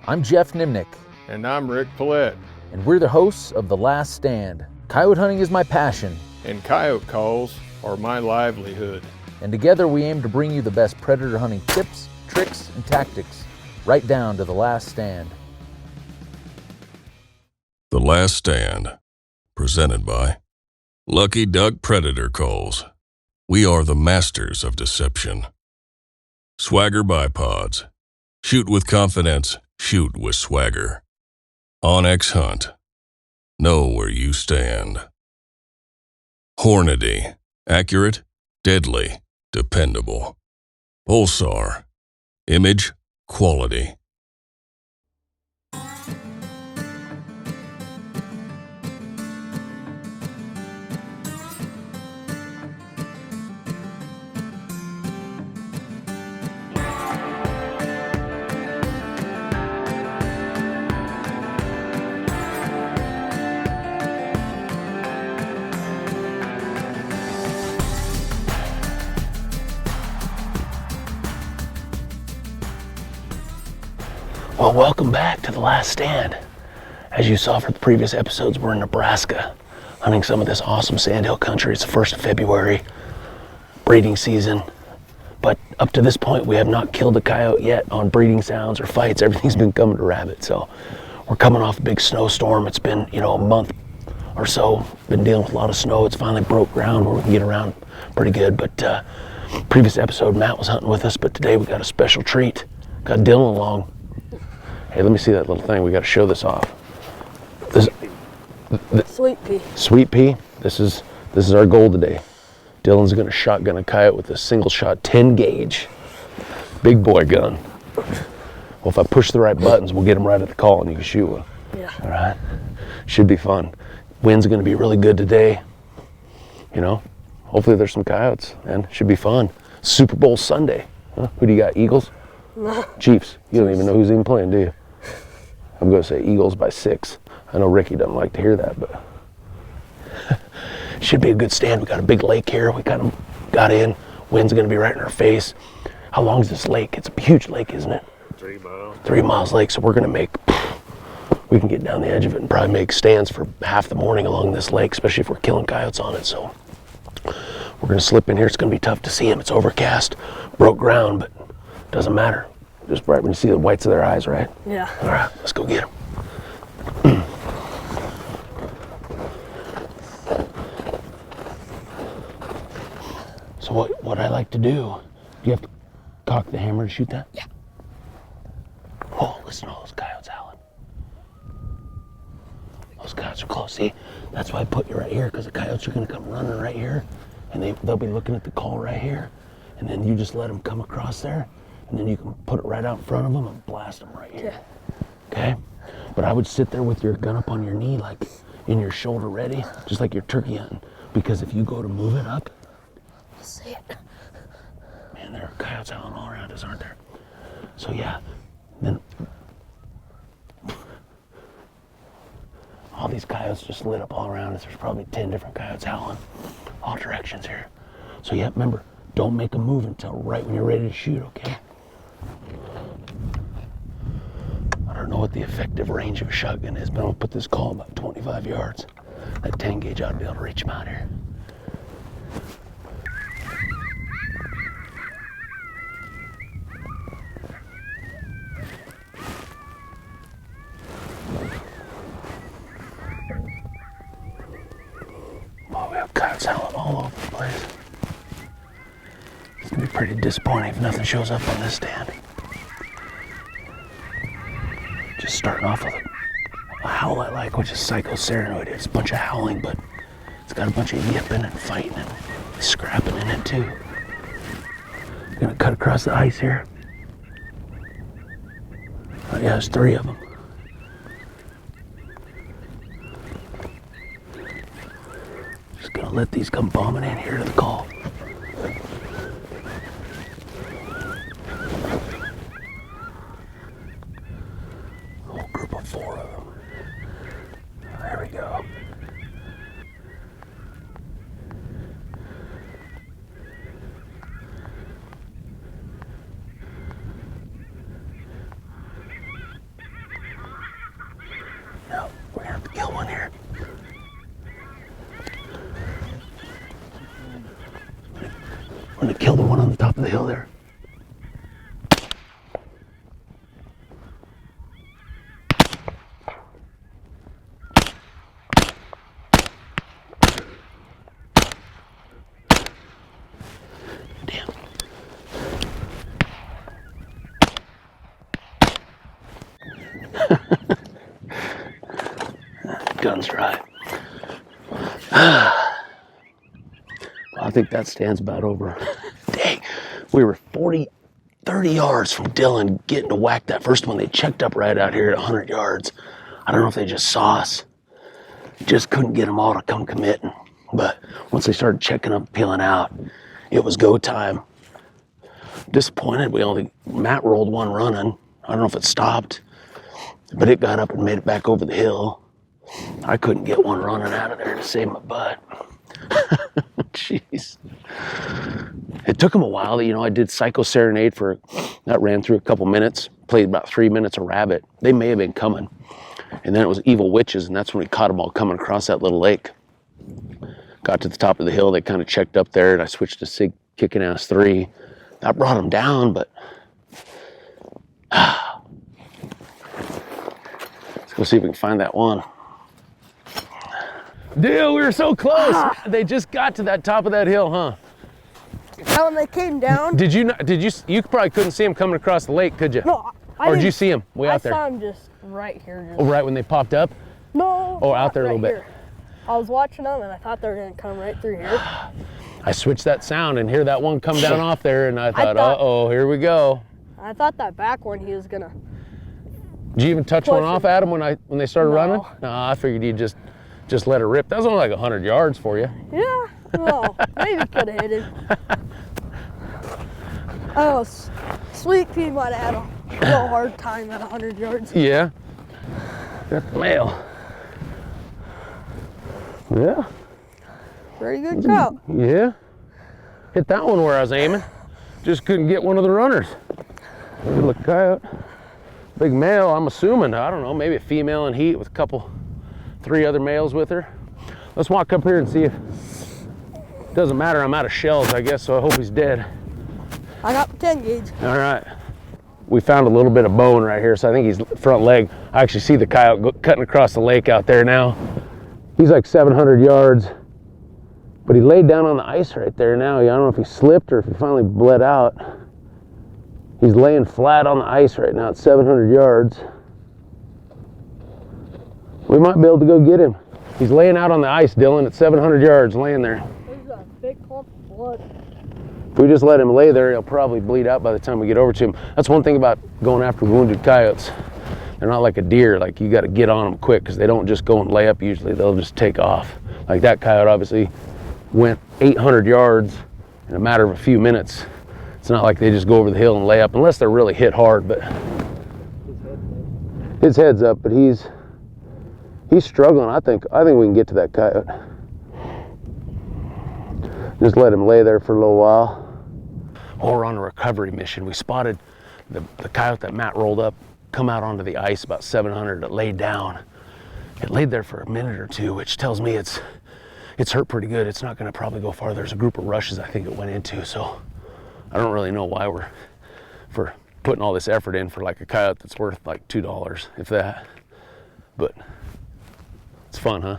I'm Geoff Nemnich. And I'm Rick Paulette. And we're the hosts of The Last Stand. Coyote hunting is my passion. And coyote calls are my livelihood. And together we aim to bring you the best predator hunting tips, tricks, and tactics, right down to The Last Stand. The Last Stand, presented by Lucky Duck Predator Calls. We are the masters of deception. Swagger bipods. Shoot with confidence, shoot with swagger. Onyx Hunt. Know where you stand. Hornady. Accurate, deadly, dependable. Pulsar. Image, quality. Well, welcome back to The Last Stand. As you saw from the previous episodes, we're in Nebraska, hunting some of this awesome sandhill country. It's the 1st of February, breeding season. But up to this point, we have not killed a coyote yet on breeding sounds or fights. Everything's been coming to rabbit. So we're coming off a big snowstorm. It's been, a month or so. Been dealing with a lot of snow. It's finally broke ground where we can get around pretty good. But previous episode, Matt was hunting with us, but today we got a special treat. Got Dylan along. Hey, let me see that little thing. We got to show this off. Sweet pea. Sweet pea. This is our goal today. Dylan's gonna shotgun a coyote with a single shot 10 gauge, big boy gun. Well, if I push the right buttons, we'll get him right at the call and you can shoot one. Yeah. All right. Should be fun. Wind's gonna be really good today. Hopefully there's some coyotes, and should be fun. Super Bowl Sunday. Huh? Who do you got? Eagles? No. Chiefs. You don't even know who's even playing, do you? I'm going to say Eagles by 6. I know Ricky doesn't like to hear that, but should be a good stand. We got a big lake here. We got in. Wind's going to be right in our face. How long is this lake? It's a huge lake, isn't it? 3 miles. 3 miles lake. So we're going to we can get down the edge of it and probably make stands for half the morning along this lake, especially if we're killing coyotes on it. So we're going to slip in here. It's going to be tough to see them. It's overcast, broke ground, but doesn't matter. Just right when you see the whites of their eyes, right? Yeah. All right, let's go get them. So what I like to do you have to cock the hammer to shoot that? Yeah. Oh, listen to all those coyotes howling. Those coyotes are close. See, that's why I put you right here, because the coyotes are going to come running right here, and they'll be looking at the call right here, and then you just let them come across there, and then you can put it right out in front of them and blast them right here. Okay? But I would sit there with your gun up on your knee, like in your shoulder ready, just like you're turkey hunting, because if you go to move it up, See it. man, there are coyotes howling all around us, aren't there? So yeah, then all these coyotes just lit up all around us. There's probably 10 different coyotes howling all directions here. So yeah, remember, don't make a move until right when you're ready to shoot, okay? I don't know what the effective range of a shotgun is, but I'm gonna put this call about 25 yards. That 10 gauge ought to be able to reach him out here. Oh, we have coyotes howling all over the place. It's gonna be pretty disappointing if nothing shows up on this stand. Just starting off with a howl I like, which is Psycho Serenoid. It's a bunch of howling, but it's got a bunch of yipping and fighting and scrapping in it too. Gonna cut across the ice here. Oh yeah, there's 3 of them. Just gonna let these come bombing in here to the call. Whole group of 4 of them. There we go. I'm gonna kill the one on the top of the hill there. Damn. Gun's dry. I think that stand's about over. Dang, we were 30 yards from Dylan getting to whack that first one. They checked up right out here at 100 yards. I don't know if they just saw us. Just couldn't get them all to come commit. But once they started checking up, peeling out, it was go time. Disappointed, Matt rolled one running. I don't know if it stopped, but it got up and made it back over the hill. I couldn't get one running out of there to save my butt. Jeez. It took him a while. I did Psycho Serenade that ran through a couple minutes, played about 3 minutes of Rabbit. They may have been coming. And then it was Evil Witches, and that's when we caught them all coming across that little lake. Got to the top of the hill, they kind of checked up there, and I switched to Sig Kicking Ass 3. That brought them down, but... Let's go see if we can find that one. Dude, we were so close. They just got to that top of that hill, huh? Now when they came down. Did you probably couldn't see them coming across the lake, could you? No, or did you see them way out there? I saw them just right here. Oh, right when they popped up? No. Oh, out there a little bit. Here. I was watching them and I thought they were gonna come right through here. I switched that sound and hear that one come down off there, and I thought, uh-oh, here we go. I thought that back one he was gonna. Did you even touch one off at him when they started running? No, I figured you'd just let it rip. That was only like 100 yards for you. Yeah, well, maybe could have hit him. Oh, Sweet Pea might have had a real hard time at 100 yards. Yeah. Got the mail. Yeah. Very good trout. Yeah. Hit that one where I was aiming. Just couldn't get one of the runners. Good look, coyote. Big male, I'm assuming. I don't know, maybe a female in heat with 3 other males with her. Let's walk up here and see if... Doesn't matter, I'm out of shells, I guess, so I hope he's dead. I got the 10 gauge. All right. We found a little bit of bone right here, so I think he's front leg. I actually see the coyote cutting across the lake out there now. He's like 700 yards, but he laid down on the ice right there now. I don't know if he slipped or if he finally bled out. He's laying flat on the ice right now at 700 yards. We might be able to go get him. He's laying out on the ice, Dylan, at 700 yards, laying there. There's a big clump of blood. If we just let him lay there, he'll probably bleed out by the time we get over to him. That's one thing about going after wounded coyotes. They're not like a deer, like you got to get on them quick because they don't just go and lay up usually. They'll just take off. Like that coyote obviously went 800 yards in a matter of a few minutes. It's not like they just go over the hill and lay up unless they're really hit hard, but his head's up, but he's struggling. I think we can get to that coyote. Just let him lay there for a little while. While we're on a recovery mission, we spotted the coyote that Matt rolled up come out onto the ice about 700. It laid down. It laid there for a minute or two, which tells me it's hurt pretty good. It's not going to probably go far. There's a group of rushes I think it went into, so I don't really know why we're putting all this effort in for like a coyote that's worth like $2, if that. But it's fun, huh?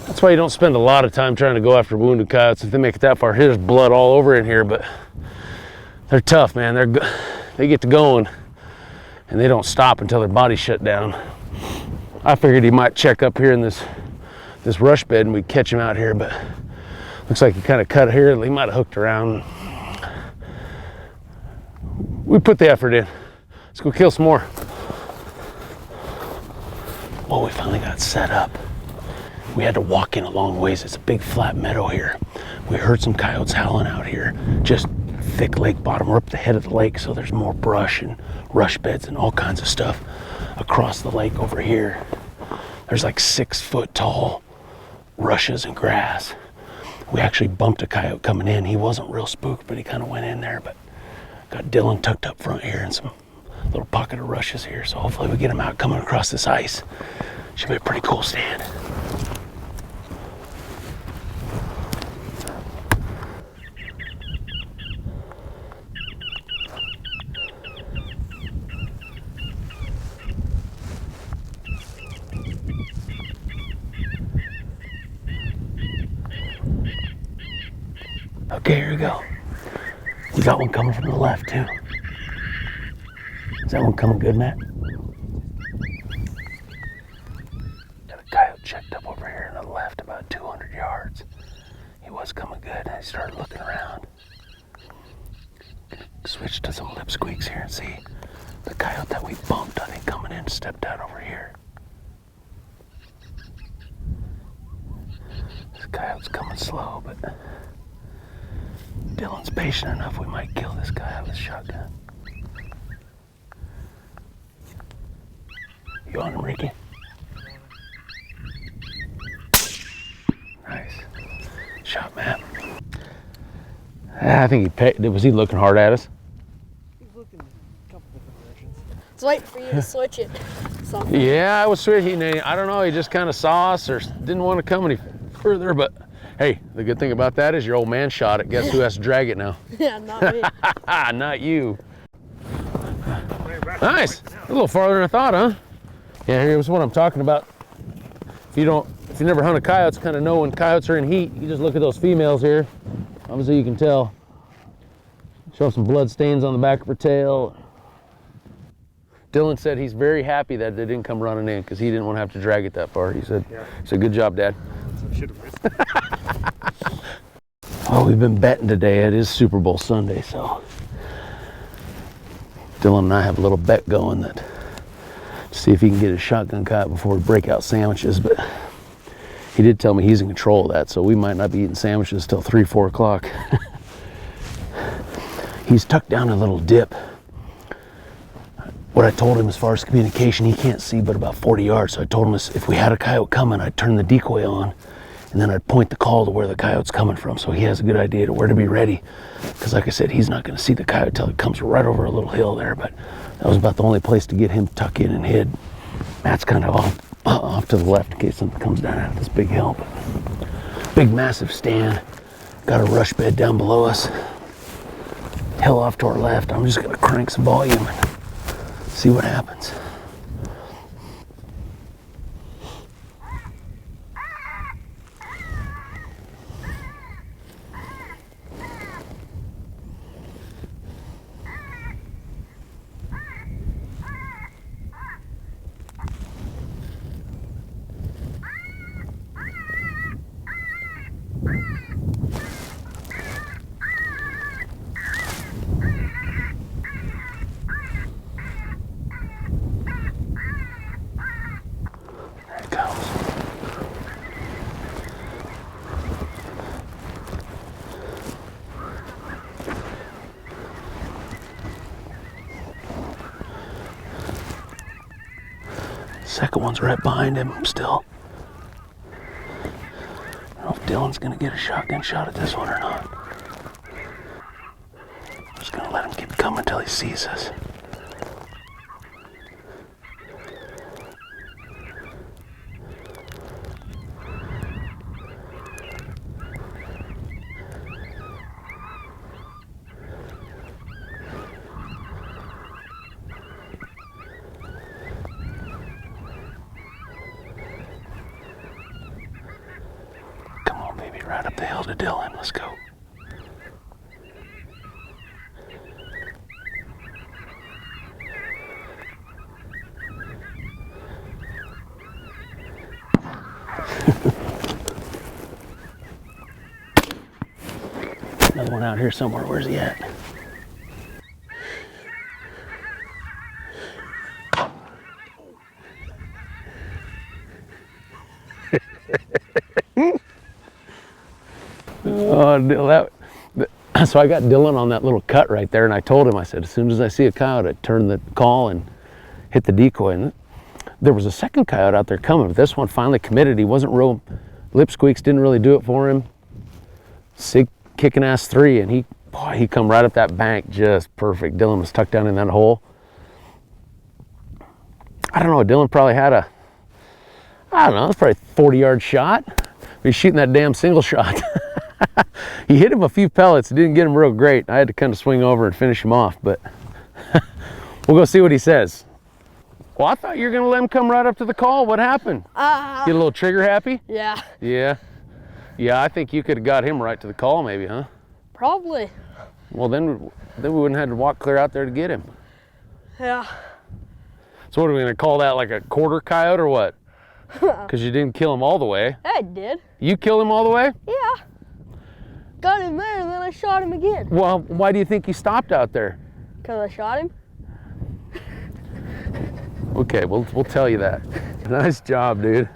That's why you don't spend a lot of time trying to go after wounded coyotes. If they make it that far, there's blood all over in here, but they're tough, man. They get to going, and they don't stop until their body's shut down. I figured he might check up here in this rush bed and we'd catch him out here, but looks like he kind of cut here. He might have hooked around. We put the effort in. Let's go kill some more. Oh, we finally got set up. We had to walk in a long ways. It's a big flat meadow here. We heard some coyotes howling out here. Just thick lake bottom. We're up the head of the lake, so there's more brush and rush beds and all kinds of stuff across the lake over here. There's like 6 foot tall rushes and grass. We actually bumped a coyote coming in. He wasn't real spooked, but he kind of went in there. But got Dylan tucked up front here and some little pocket of rushes here. So hopefully we get him out coming across this ice. Should be a pretty cool stand. Okay, here we go. You got one coming from the left too. Is that one coming good, Matt? Got a coyote checked up over here on the left about 200 yards. He was coming good. I started looking around. Switch to some lip squeaks here and see the coyote that we bumped, I think, coming in, stepped out over here. This coyote's coming slow, but Dylan's patient enough, we might kill this guy with a shotgun. You on him, Ricky? Nice. Shot, Matt. I think he pecked. Was he looking hard at us? He's looking a couple different directions. It's waiting for you to switch it. Something. Yeah, I was switching. I don't know. He just kind of saw us or didn't want to come any further. But hey, the good thing about that is your old man shot it. Guess who has to drag it now? Yeah, not me. Not you. Nice. A little farther than I thought, huh? Yeah, here's what I'm talking about. If you never hunted coyotes, kind of know when coyotes are in heat. You just look at those females here. Obviously, you can tell. Show some blood stains on the back of her tail. Dylan said he's very happy that they didn't come running in because he didn't want to have to drag it that far. He said, good job, Dad. Well, we've been betting today. It is Super Bowl Sunday, so Dylan and I have a little bet going that see if he can get a shotgun coyote before we break out sandwiches, but he did tell me he's in control of that, so we might not be eating sandwiches till 3, 4 o'clock. He's tucked down a little dip. What I told him as far as communication, he can't see but about 40 yards, so I told him if we had a coyote coming, I'd turn the decoy on, and then I'd point the call to where the coyote's coming from, so he has a good idea to where to be ready. Because like I said, he's not going to see the coyote till it comes right over a little hill there, but that was about the only place to get him tucked in and hid. Matt's kind of off to the left in case something comes down out of this big hill. But big, massive stand. Got a rush bed down below us. Hill off to our left. I'm just going to crank some volume and see what happens. Second one's right behind him still. I don't know if Dylan's gonna get a shotgun shot at this one or not. I'm just gonna let him keep coming until he sees us. Right up the hill to Dylan. Let's go. Another one out here somewhere. Where's he at? So I got Dylan on that little cut right there, and I told him, I said, as soon as I see a coyote, I'd turn the call and hit the decoy. And there was a second coyote out there coming, but this one finally committed. He wasn't real, lip squeaks didn't really do it for him. Sig kicking ass 3, and he come right up that bank just perfect. Dylan was tucked down in that hole. I don't know, Dylan probably had I don't know, it's probably a 40-yard shot. He's shooting that damn single shot. He hit him a few pellets, didn't get him real great. I had to kind of swing over and finish him off, but we'll go see what he says. Well, I thought you were gonna let him come right up to the call. What happened? Get a little trigger happy? Yeah. Yeah. Yeah, I think you could have got him right to the call maybe, huh? Probably. Well, then we wouldn't have to walk clear out there to get him. Yeah. So what are we gonna call that, like a quarter coyote or what? Because you didn't kill him all the way. I did. You killed him all the way? Yeah. Got him there and then I shot him again. Well, why do you think he stopped out there? Because I shot him. Okay, we'll tell you that. Nice job, dude.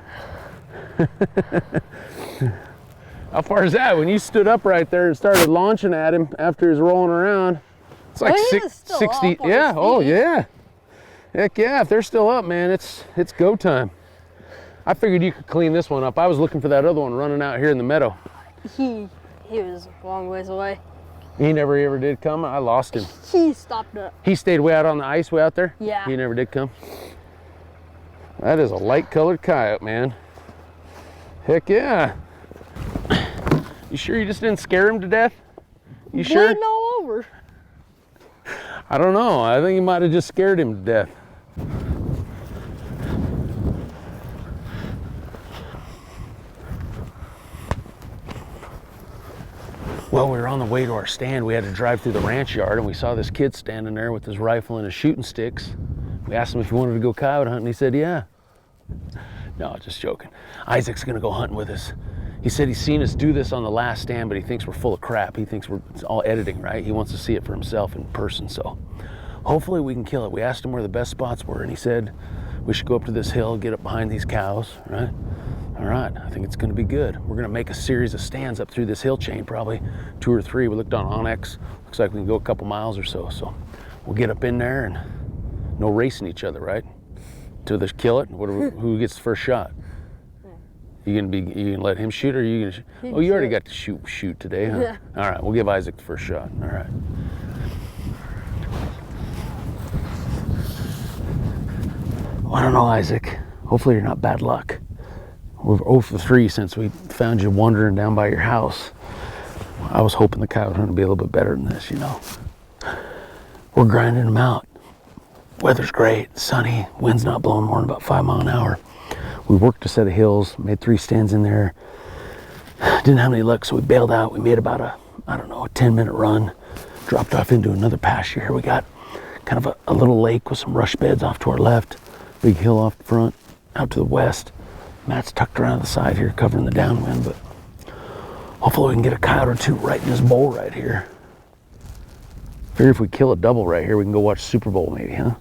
How far is that? When you stood up right there and started launching at him after he was rolling around, it's like He was still 60. up on Yeah. his Oh feet. yeah. Heck yeah! If they're still up, man, it's go time. I figured you could clean this one up. I was looking for that other one running out here in the meadow. He was a long ways away. He never ever did come. I lost him. He stopped up. He stayed way out on the ice, way out there. Yeah. He never did come. That is a light-colored coyote, man. Heck yeah. You sure you just didn't scare him to death? You sure? Bleeding all over. I don't know. I think you might have just scared him to death. Well, we were on the way to our stand. We had to drive through the ranch yard, and we saw this kid standing there with his rifle and his shooting sticks. We asked him if he wanted to go coyote hunting. He said, yeah. No, just joking. Isaac's gonna go hunting with us. He said he's seen us do this on the last stand, but he thinks we're full of crap. He thinks it's all editing, right? He wants to see it for himself in person, so hopefully we can kill it. We asked him where the best spots were, and he said we should go up to this hill, get up behind these cows, right? All right, I think it's gonna be good. We're gonna make a series of stands up through this hill chain, probably 2 or 3. We looked on Onyx. Looks like we can go a couple miles or so. So we'll get up in there and no racing each other, right? Till they kill it. Who gets the first shot? You gonna let him shoot, or are you gonna? Oh, you already got to shoot today, huh? Yeah. All right, we'll give Isaac the first shot. All right. Well, I don't know, Isaac. Hopefully you're not bad luck. We're 0 for 3 since we found you wandering down by your house. I was hoping the coyote hunt would be a little bit better than this, you know. We're grinding them out. Weather's great, sunny, wind's not blowing more than about 5 miles an hour. We worked a set of hills, made 3 stands in there. Didn't have any luck, so we bailed out. We made about a 10-minute run. Dropped off into another pasture here. We got kind of a little lake with some rush beds off to our left. Big hill off the front, out to the west. Matt's tucked around the side here, covering the downwind, but hopefully we can get a coyote or 2 right in this bowl right here. Figure if we kill a double right here, we can go watch Super Bowl maybe, huh?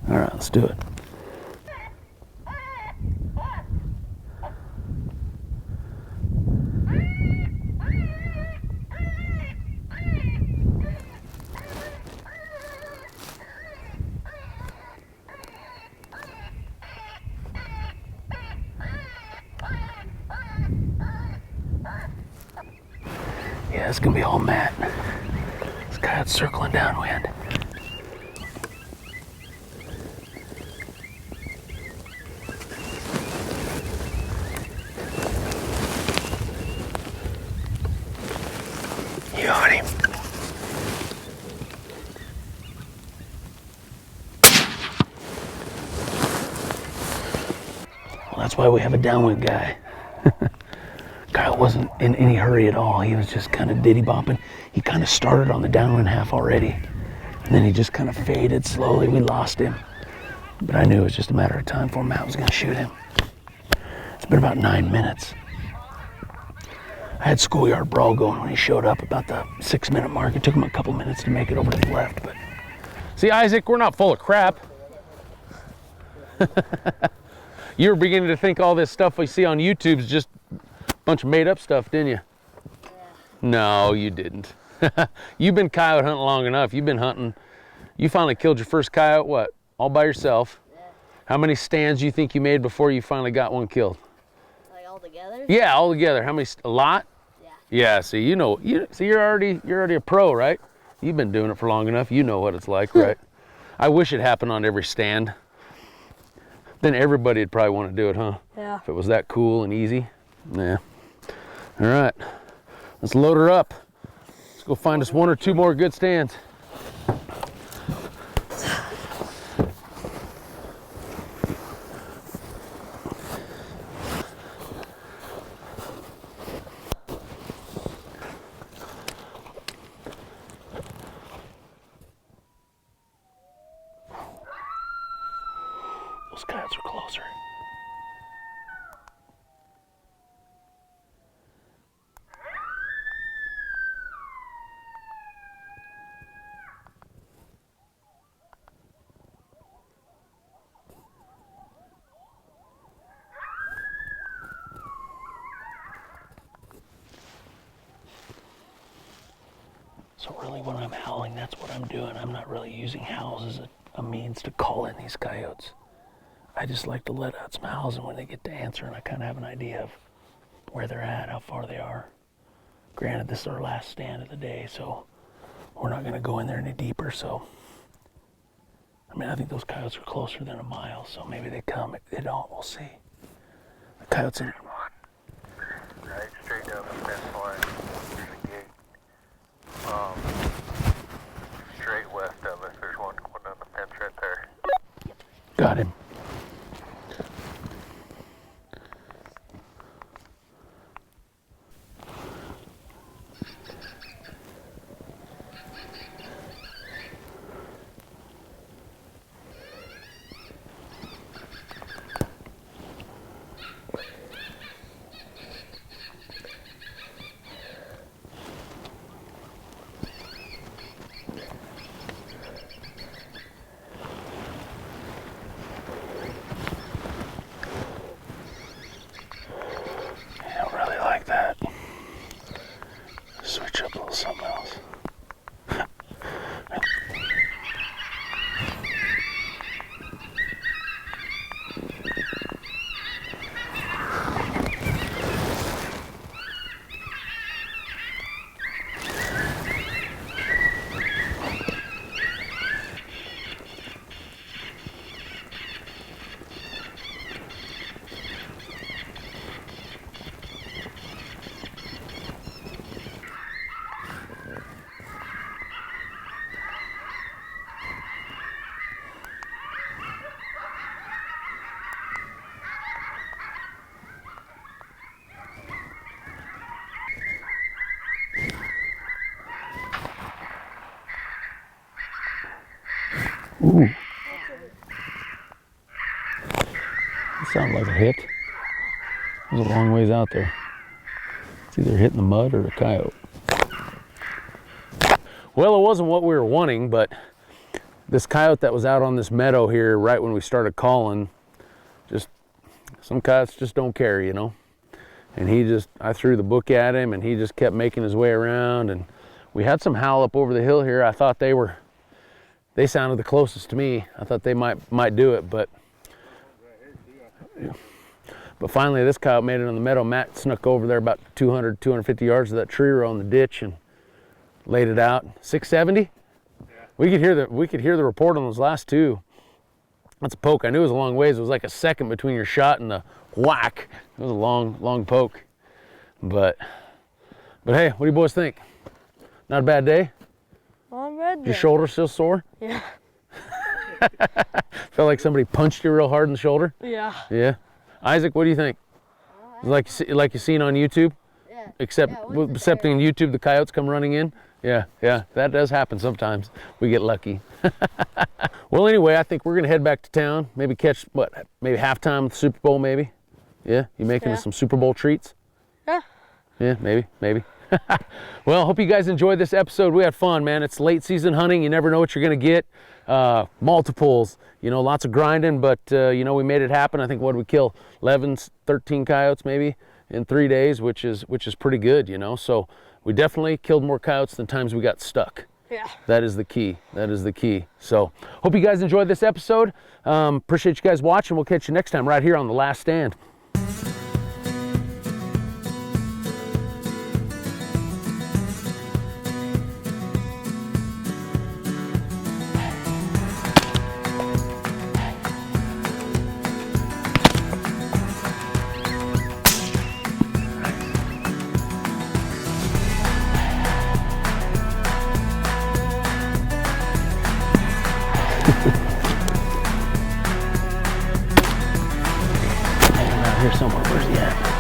All right, let's do it. Yeah, it's gonna be all Matt. This coyote's circling downwind. You got him. Well, that's why we have a downwind guy. Kyle wasn't in any hurry at all. He was just kind of diddy bopping. He kind of started on the downwind half already, and then he just kind of faded slowly. We lost him, but I knew it was just a matter of time before Matt was going to shoot him. It's been about 9 minutes. I had schoolyard brawl going when he showed up about the 6-minute mark. It took him a couple minutes to make it over to the left, but see, Isaac, we're not full of crap. You were beginning to think all this stuff we see on YouTube is just bunch of made up stuff, didn't you? Yeah. No, you didn't. You've been coyote hunting long enough. You've been hunting. You finally killed your first coyote, what? All by yourself? Yeah. How many stands do you think you made before you finally got one killed? Like all together? Yeah, all together. How many? A lot? Yeah. Yeah, see, you know, you're already a pro, right? You've been doing it for long enough. You know what it's like, right? I wish it happened on every stand. Then everybody would probably want to do it, huh? Yeah. If it was that cool and easy. Yeah. All right, let's load her up. Let's go find us 1 or 2 more good stands. Those coyotes are closer. So really when I'm howling, that's what I'm doing. I'm not really using howls as a means to call in these coyotes. I just like to let out some howls, and when they get to answering, I kind of have an idea of where they're at, how far they are. Granted, this is our last stand of the day, so we're not going to go in there any deeper. So, I mean, I think those coyotes are closer than a mile, so maybe they come. If they don't, we'll see. The coyotes in. Right, straight down the fence line. There's a gate. Straight west of us, there's one going down the fence right there. Got him. Switch up a little something else. Ooh. That sounded like a hit. It was a long ways out there. It's either hitting the mud or a coyote. Well, it wasn't what we were wanting, but this coyote that was out on this meadow here right when we started calling, just some coyotes just don't care, you know. And I threw the book at him and he just kept making his way around, and we had some howl up over the hill here. I thought they sounded the closest to me. I thought they might do it, but finally this coyote made it on the meadow. Matt snuck over there about 200, 250 yards of that tree row in the ditch and laid it out. 670? Yeah. We could hear the report on those last two. That's a poke. I knew it was a long ways. It was like a second between your shot and the whack. It was a long poke. But hey, what do you boys think? Not a bad day? Not bad day. Your shoulder still sore? Yeah. Felt like somebody punched you real hard in the shoulder? Yeah. Yeah. Isaac, what do you think? Like you seen on YouTube? Yeah. Except in YouTube, the coyotes come running in? Yeah, that does happen sometimes. We get lucky. Well, anyway, I think we're going to head back to town. Maybe catch, maybe halftime of the Super Bowl, maybe? Yeah? You making us some Super Bowl treats? Yeah. Yeah, maybe. Well, hope you guys enjoyed this episode. We had fun, man. It's late season hunting. You never know what you're going to get. Multiples, lots of grinding, but, we made it happen. I think, what did we kill? 11, 13 coyotes maybe in 3 days, which is pretty good, So we definitely killed more coyotes than times we got stuck. Yeah. That is the key. So hope you guys enjoyed this episode. Appreciate you guys watching. We'll catch you next time right here on The Last Stand. Here somewhere. Where's he at?